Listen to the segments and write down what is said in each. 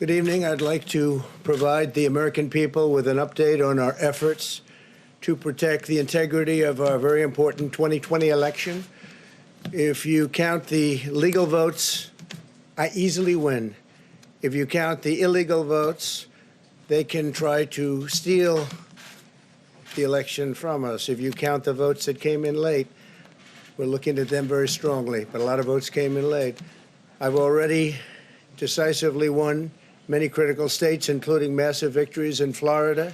Good evening. I'd like to provide the American people with an update on our efforts to protect the integrity of our very important 2020 election. If you count the legal votes, I easily win. If you count the illegal votes, they can try to steal the election from us. If you count the votes that came in late, we're looking at them very strongly, but a lot of votes came in late. I've already decisively won many critical states, including massive victories in Florida,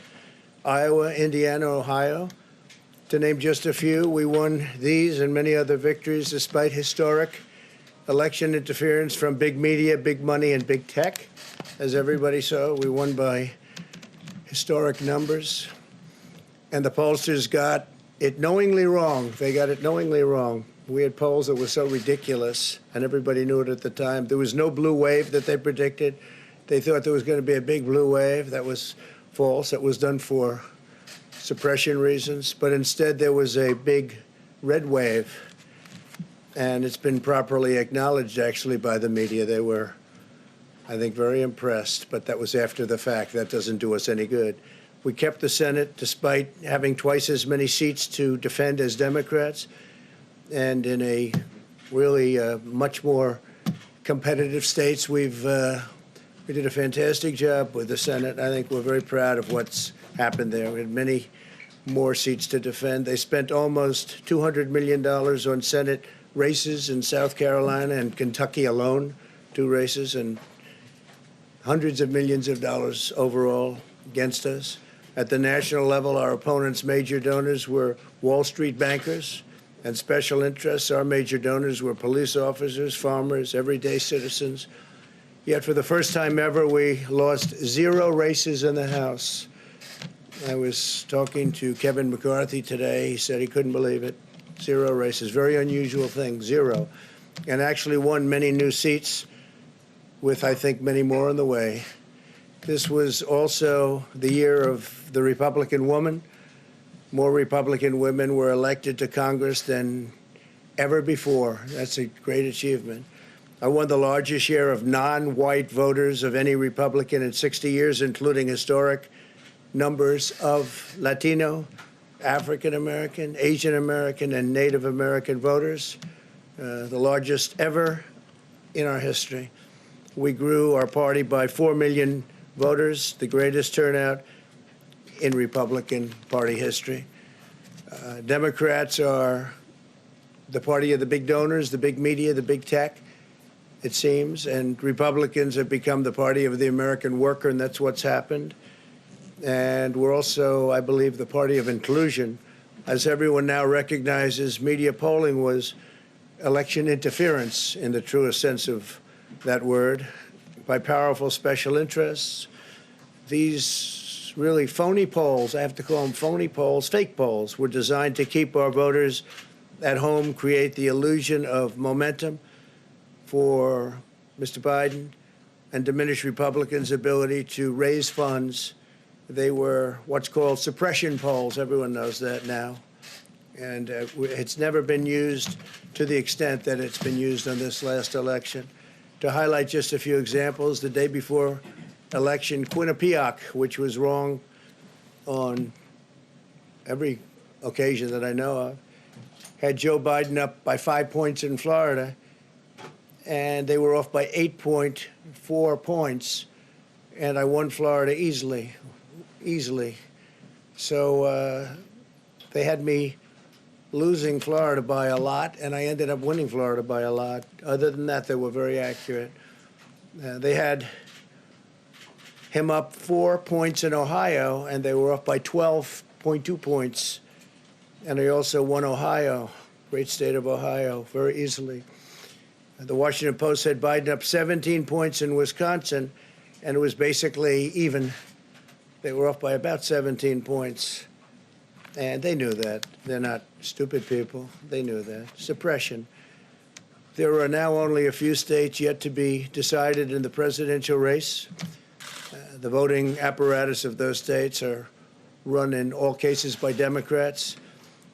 Iowa, Indiana, Ohio. To name just a few, we won these and many other victories despite historic election interference from big media, big money, and big tech. As everybody saw, we won by historic numbers. And the pollsters got it knowingly wrong. They got it knowingly wrong. We had polls that were so ridiculous, and everybody knew it at the time. There was no blue wave that they predicted. They thought there was going to be a big blue wave. That was false. That was done for suppression reasons. But instead, there was a big red wave. And it's been properly acknowledged, actually, by the media. They were, I think, very impressed. But that was after the fact. That doesn't do us any good. We kept the Senate despite having twice as many seats to defend as Democrats. And in a really much more competitive states, we did a fantastic job with the Senate. I think we're very proud of what's happened there. We had many more seats to defend. They spent almost $200 million on Senate races in South Carolina and Kentucky alone, 2 races, and hundreds of millions of dollars overall against us. At the national level, our opponents' major donors were Wall Street bankers and special interests. Our major donors were police officers, farmers, everyday citizens. Yet for the first time ever, we lost 0 races in the House. I was talking to Kevin McCarthy today. He said he couldn't believe it. 0 races. Very unusual thing, 0. And actually won many new seats with, I think, many more on the way. This was also the year of the Republican woman. More Republican women were elected to Congress than ever before. That's a great achievement. I won the largest share of non-white voters of any Republican in 60 years, including historic numbers of Latino, African American, Asian American, and Native American voters, the largest ever in our history. We grew our party by 4 million voters, the greatest turnout in Republican Party history. Democrats are the party of the big donors, the big media, the big tech, it seems, and Republicans have become the party of the American worker, and that's what's happened. And we're also, I believe, the party of inclusion. As everyone now recognizes, media polling was election interference in the truest sense of that word by powerful special interests. These really phony polls, I have to call them phony polls, fake polls, were designed to keep our voters at home, create the illusion of momentum for Mr. Biden, and diminish Republicans' ability to raise funds. They were what's called suppression polls. Everyone knows that now. And it's never been used to the extent that it's been used on this last election. To highlight just a few examples, the day before election, Quinnipiac, which was wrong on every occasion that I know of, had Joe Biden up by 5 points in Florida, and they were off by 8.4 points, and I won Florida easily. So they had me losing Florida by a lot, and I ended up winning Florida by a lot. Other than that, they were very accurate. They had him up 4 points in Ohio, and they were off by 12.2 points. And I also won Ohio, great state of Ohio, very easily. The Washington Post had Biden up 17 points in Wisconsin, and it was basically even. They were off by about 17 points. And they knew that. They're not stupid people. They knew that. Suppression. There are now only a few states yet to be decided in the presidential race. The voting apparatus of those states are run in all cases by Democrats.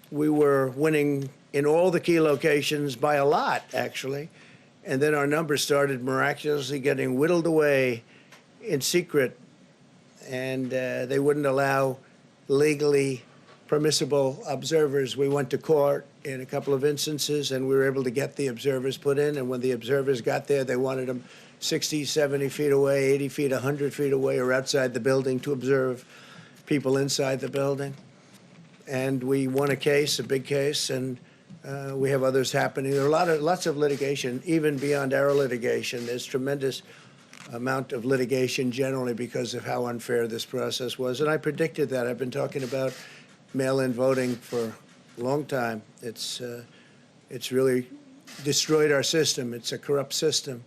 We were winning in all the key locations by a lot, actually. And then our numbers started miraculously getting whittled away in secret, and they wouldn't allow legally permissible observers. We went to court in a couple of instances, and we were able to get the observers put in. And when the observers got there, they wanted them 60, 70 feet away, 80 feet, 100 feet away, or outside the building to observe people inside the building. And we won a case, a big case, and we have others happening. There are lots of litigation, even beyond our litigation. There's tremendous amount of litigation generally because of how unfair this process was. And I predicted that. I've been talking about mail-in voting for a long time. It's really destroyed our system. It's a corrupt system,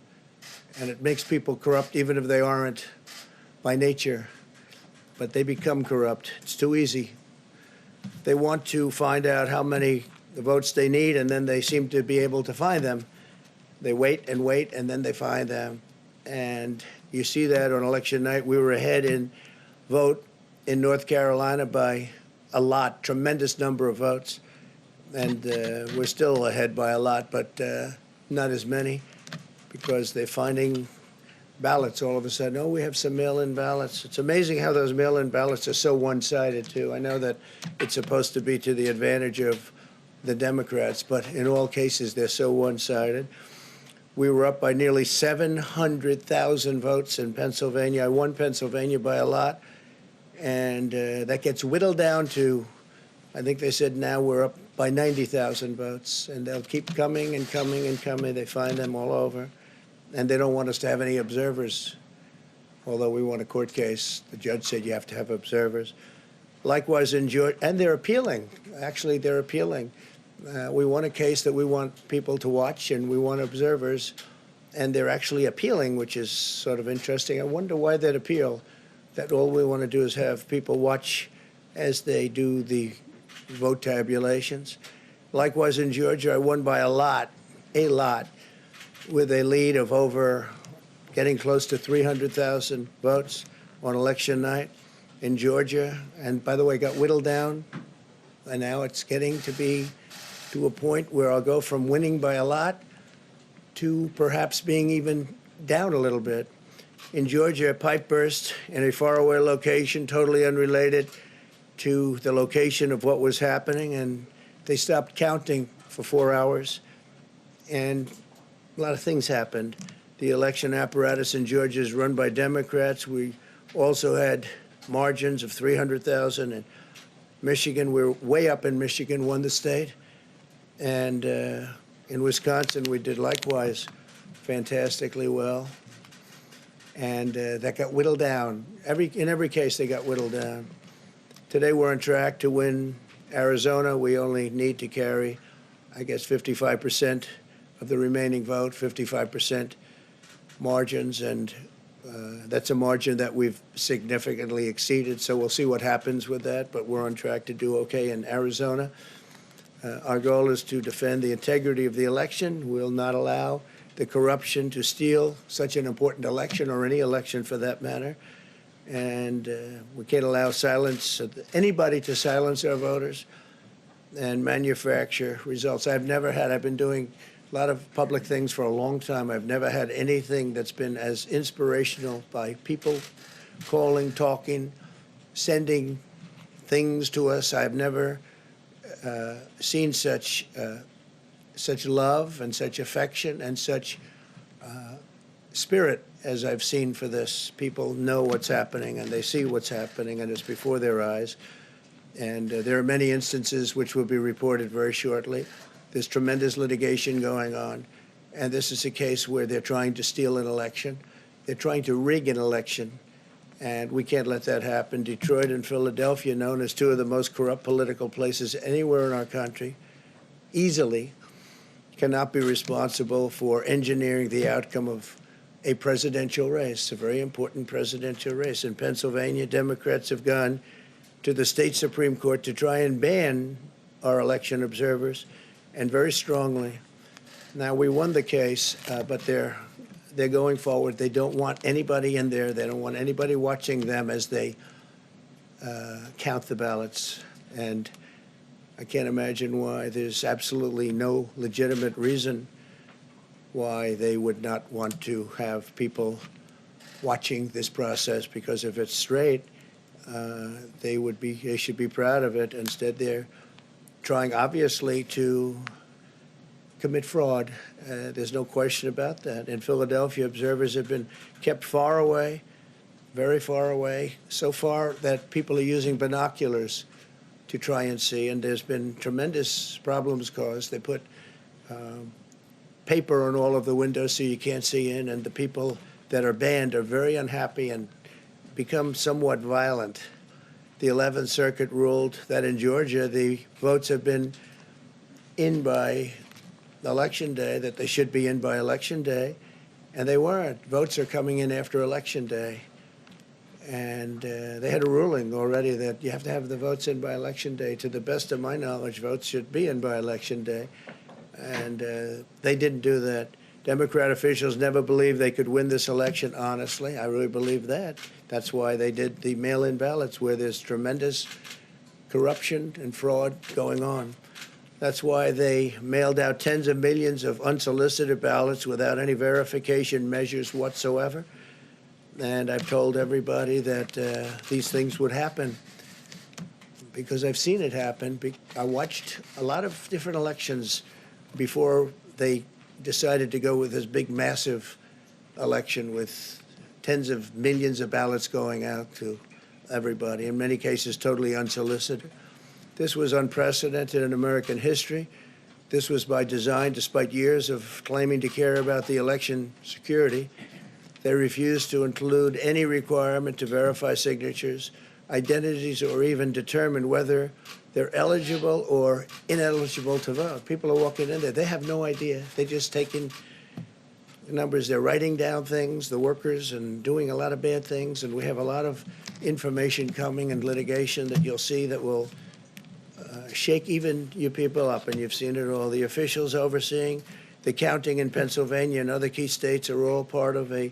and it makes people corrupt even if they aren't by nature. But they become corrupt. It's too easy. They want to find out how many votes they need, and then they seem to be able to find them. They wait, and then they find them. And you see that on election night. We were ahead in vote in North Carolina by a lot, tremendous number of votes. And we're still ahead by a lot, but not as many, because they're finding ballots all of a sudden. Oh, we have some mail-in ballots. It's amazing how those mail-in ballots are so one-sided, too. I know that it's supposed to be to the advantage of the Democrats, but in all cases, they're so one-sided. We were up by nearly 700,000 votes in Pennsylvania. I won Pennsylvania by a lot, and that gets whittled down to, I think they said now we're up by 90,000 votes, and they'll keep coming and coming and coming. They find them all over, and they don't want us to have any observers, although we won a court case. The judge said you have to have observers. Likewise in Georgia, and they're appealing. Actually, they're appealing. We won a case that we want people to watch, and we want observers, and they're actually appealing, which is sort of interesting. I wonder why they'd appeal, that all we want to do is have people watch as they do the vote tabulations. Likewise in Georgia, I won by a lot, with a lead of over getting close to 300,000 votes on election night in Georgia. And by the way, got whittled down, and now it's getting to be to a point where I'll go from winning by a lot to perhaps being even down a little bit. In Georgia, a pipe burst in a faraway location, totally unrelated to the location of what was happening, and they stopped counting for 4 hours, and a lot of things happened. The election apparatus in Georgia is run by Democrats. We also had margins of 300,000 in Michigan. We're way up in Michigan, won the state. And in Wisconsin, we did likewise fantastically well. And that got whittled down. In every case, they got whittled down. Today, we're on track to win Arizona. We only need to carry, I guess, 55% of the remaining vote, 55% margins. And that's a margin that we've significantly exceeded. So we'll see what happens with that. But we're on track to do okay in Arizona. Our goal is to defend the integrity of the election. We'll not allow the corruption to steal such an important election, or any election for that matter. And we can't allow anybody to silence our voters and manufacture results. I've been doing a lot of public things for a long time. I've never had anything that's been as inspirational, by people calling, talking, sending things to us. I've never seen such love and such affection and such spirit as I've seen for this. People know what's happening, and they see what's happening, and it's before their eyes. And there are many instances which will be reported very shortly. There's tremendous litigation going on, and this is a case where they're trying to steal an election. They're trying to rig an election. And we can't let that happen. Detroit and Philadelphia, known as two of the most corrupt political places anywhere in our country, easily cannot be responsible for engineering the outcome of a presidential race, a very important presidential race. In Pennsylvania, Democrats have gone to the state Supreme Court to try and ban our election observers, and very strongly. Now, we won the case, but they're going forward. They don't want anybody in there. They don't want anybody watching them as they count the ballots. And I can't imagine why. There's absolutely no legitimate reason why they would not want to have people watching this process, because if it's straight, they should be proud of it. Instead, they're trying, obviously, to commit fraud. There's no question about that. In Philadelphia, observers have been kept far away, very far away, so far that people are using binoculars to try and see, and there's been tremendous problems caused. They put paper on all of the windows so you can't see in, and the people that are banned are very unhappy and become somewhat violent. The 11th Circuit ruled that in Georgia, the votes have been in by Election Day, that they should be in by Election Day, and they weren't. Votes are coming in after Election Day. And they had a ruling already that you have to have the votes in by Election Day. To the best of my knowledge, votes should be in by Election Day. And they didn't do that. Democrat officials never believed they could win this election honestly. I really believe that. That's why they did the mail-in ballots, where there's tremendous corruption and fraud going on. That's why they mailed out tens of millions of unsolicited ballots without any verification measures whatsoever. And I've told everybody that these things would happen because I've seen it happen. I watched a lot of different elections before they decided to go with this big, massive election with tens of millions of ballots going out to everybody, in many cases totally unsolicited. This was unprecedented in American history. This was by design, despite years of claiming to care about the election security. They refused to include any requirement to verify signatures, identities, or even determine whether they're eligible or ineligible to vote. People are walking in there. They have no idea. They're just taking numbers. They're writing down things, the workers, and doing a lot of bad things. And we have a lot of information coming and litigation that you'll see that will shake even you people up. And you've seen it all. The officials overseeing the counting in Pennsylvania and other key states are all part of a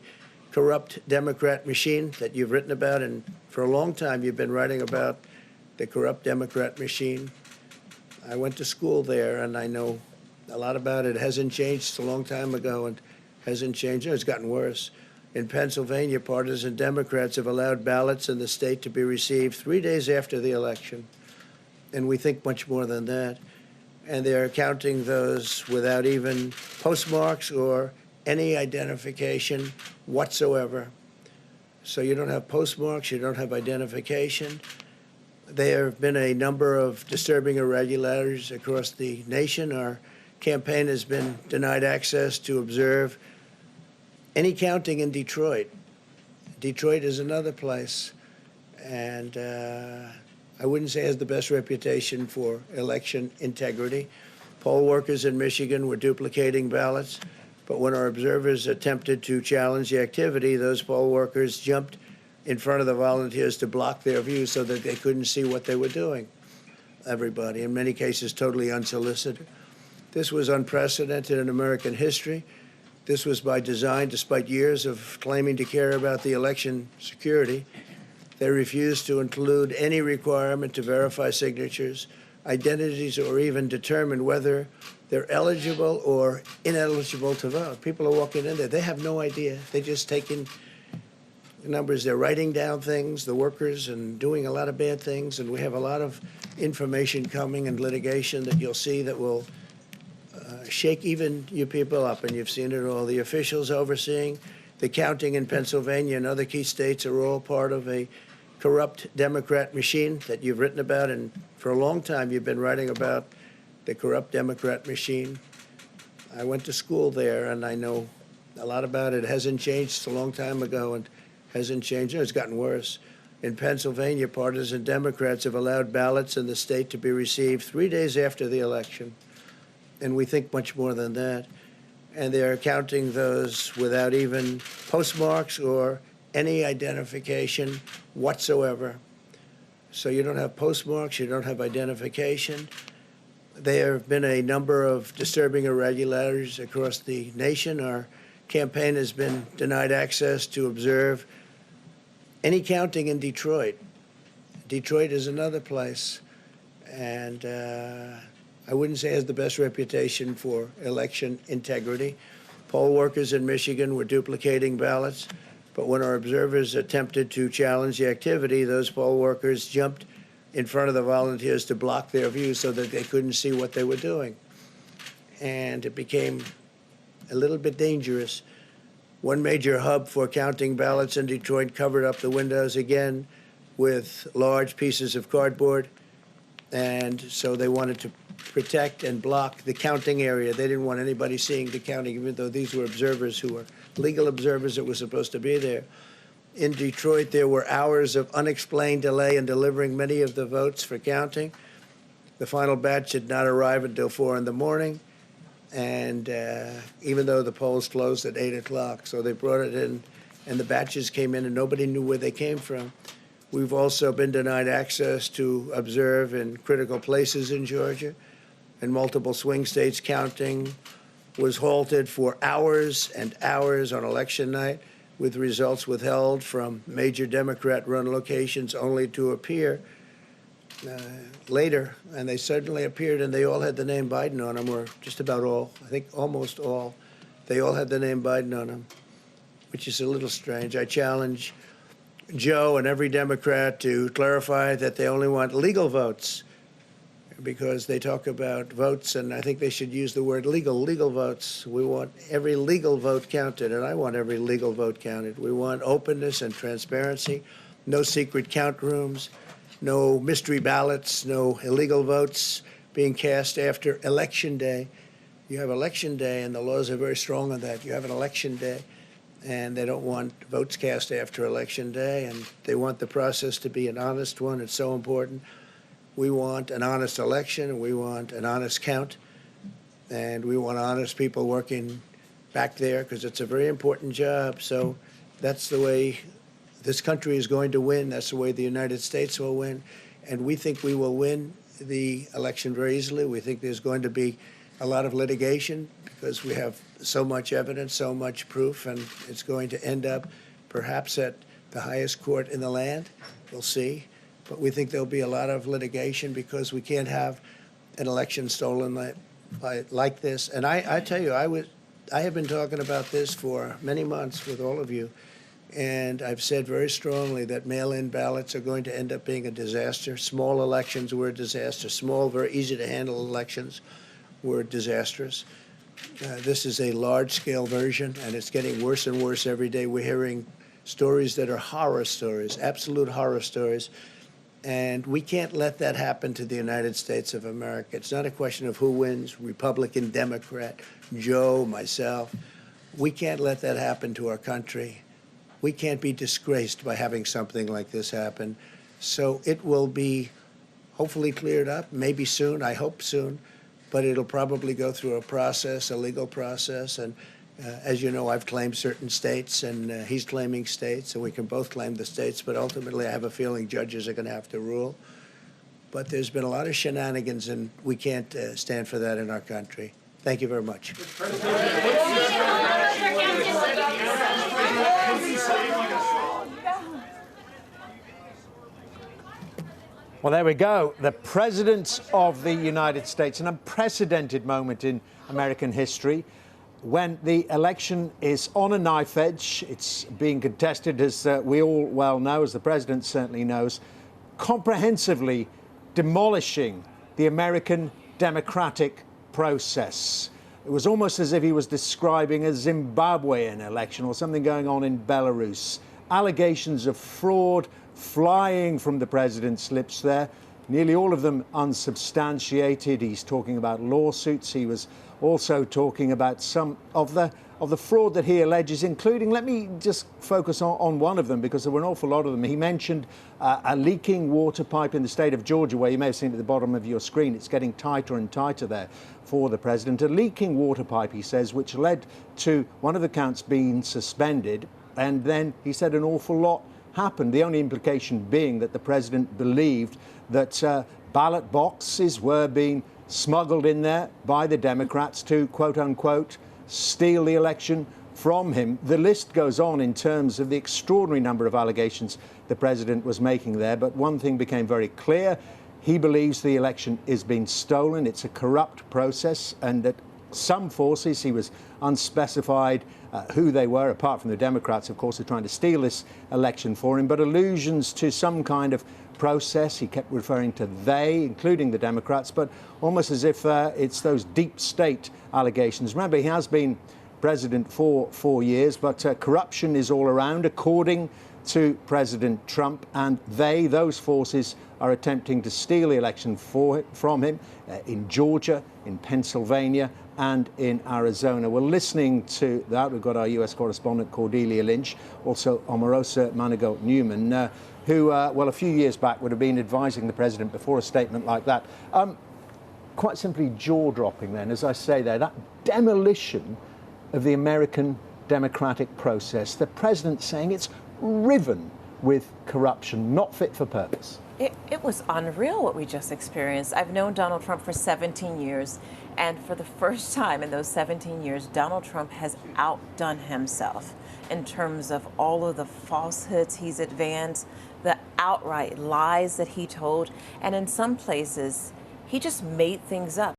corrupt Democrat machine that you've written about, and for a long time you've been writing about the corrupt Democrat machine. I went to school there, and I know a lot about it. It hasn't changed. It's a long time ago, and hasn't changed. It's gotten worse. In Pennsylvania, partisan Democrats have allowed ballots in the state to be received 3 days after the election, and we think much more than that. And they're counting those without even postmarks or any identification whatsoever. So you don't have postmarks, you don't have identification. There have been a number of disturbing irregularities across the nation. Our campaign has been denied access to observe any counting in Detroit. Detroit is another place, and I wouldn't say has the best reputation for election integrity. Poll workers in Michigan were duplicating ballots, but when our observers attempted to challenge the activity, those poll workers jumped in front of the volunteers to block their view so that they couldn't see what they were doing. Everybody, in many cases, totally unsolicited. This was unprecedented in American history. This was by design, despite years of claiming to care about the election security. They refused to include any requirement to verify signatures, identities, or even determine whether they're eligible or ineligible to vote. People are walking in there. They have no idea. They're just taking numbers. They're writing down things, the workers, and doing a lot of bad things. And we have a lot of information coming and litigation that you'll see that will shake even you people up. And you've seen it all. The officials overseeing the counting in Pennsylvania and other key states are all part of a corrupt Democrat machine that you've written about, and for a long time you've been writing about the corrupt Democrat machine. I went to school there, and I know a lot about it. It hasn't changed. It's a long time ago, and hasn't changed. It's gotten worse. In Pennsylvania, partisan Democrats have allowed ballots in the state to be received 3 days after the election, and we think much more than that. And they're counting those without even postmarks or any identification whatsoever. So you don't have postmarks, you don't have identification. There have been a number of disturbing irregularities across the nation. Our campaign has been denied access to observe any counting in Detroit. Detroit is another place, and I wouldn't say has the best reputation for election integrity. Poll workers in Michigan were duplicating ballots, But when our observers attempted to challenge the activity, those poll workers jumped in front of the volunteers to block their view so that they couldn't see what they were doing. And it became a little bit dangerous. One major hub for counting ballots in Detroit covered up the windows again with large pieces of cardboard. And so they wanted to protect and block the counting area. They didn't want anybody seeing the counting, even though these were observers who were legal observers that were supposed to be there. In Detroit, there were hours of unexplained delay in delivering many of the votes for counting. The final batch did not arrive until 4 in the morning, and even though the polls closed at 8 o'clock. So they brought it in, and the batches came in, and nobody knew where they came from. We've also been denied access to observe in critical places in Georgia. In multiple swing states, counting was halted for hours and hours on election night, with results withheld from major Democrat-run locations only to appear later. And they suddenly appeared, and they all had the name Biden on them, or just about all, I think almost all. They all had the name Biden on them, which is a little strange. I challenge Joe and every Democrat to clarify that they only want legal votes, because they talk about votes, and I think they should use the word legal votes. We want every legal vote counted, and I want every legal vote counted. We want openness and transparency, no secret count rooms, no mystery ballots, no illegal votes being cast after Election Day. You have Election Day, and the laws are very strong on that. You have an Election Day, and they don't want votes cast after Election Day, and they want the process to be an honest one. It's so important. We want an honest election, and we want an honest count, and we want honest people working back there, because it's a very important job. So that's the way this country is going to win. That's the way the United States will win. And we think we will win the election very easily. We think there's going to be a lot of litigation because we have so much evidence, so much proof, and it's going to end up perhaps at the highest court in the land. We'll see. But we think there'll be a lot of litigation because we can't have an election stolen like this. And I tell you, I have been talking about this for many months with all of you, and I've said very strongly that mail-in ballots are going to end up being a disaster. Small elections were a disaster. Small, very easy-to-handle elections were disastrous. This is a large-scale version, and it's getting worse and worse every day. We're hearing stories that are horror stories, absolute horror stories. And we can't let that happen to the United States of America. It's not a question of who wins, Republican, Democrat, Joe, myself. We can't let that happen to our country. We can't be disgraced by having something like this happen. So it will be hopefully cleared up, maybe soon, I hope soon, but it'll probably go through a process, a legal process. And as you know, I've claimed certain states, and he's claiming states, and we can both claim the states, but ultimately I have a feeling judges are going to have to rule. But there's been a lot of shenanigans, and we can't stand for that in our country. Thank you very much. Well, there we go. The President of the United States, an unprecedented moment in American history. When the election is on a knife edge, it's being contested, as we all well know, as the President certainly knows, comprehensively demolishing the American democratic process. It was almost as if he was describing a Zimbabwean election or something going on in Belarus. Allegations of fraud flying from the President's lips there, nearly all of them unsubstantiated. He's talking about lawsuits. He was also talking about some of the fraud that he alleges, including, let me just focus on one of them because there were an awful lot of them. He mentioned a leaking water pipe in the state of Georgia, where you may have seen at the bottom of your screen. It's getting tighter and tighter there for the President. A leaking water pipe, he says, which led to one of the counts being suspended. And then he said an awful lot happened, the only implication being that the President believed that ballot boxes were being smuggled in there by the Democrats to, quote unquote, steal the election from him. The list goes on in terms of the extraordinary number of allegations the President was making there. But one thing became very clear. He believes the election is being stolen. It's a corrupt process, and that some forces. He was unspecified who they were, apart from the Democrats, of course, are trying to steal this election for him, but allusions to some kind of process. He kept referring to they, including the Democrats, but almost as if it's those deep state allegations. Remember, he has been president for 4 years, but corruption is all around, according to President Trump, and those forces, are attempting to steal the election from him in Georgia, in Pennsylvania, and in Arizona. We're listening to that. We've got our US correspondent Cordelia Lynch, also Omarosa Manigault-Newman, who, well, a few years back would have been advising the president before a statement like that. Quite simply jaw-dropping then, as I say there, that demolition of the American democratic process, the president saying it's riven with corruption, not fit for purpose. It was unreal what we just experienced. I've known Donald Trump for 17 years, and for the first time in those 17 years, Donald Trump has outdone himself in terms of all of the falsehoods he's advanced, the outright lies that he told, and in some places, he just made things up.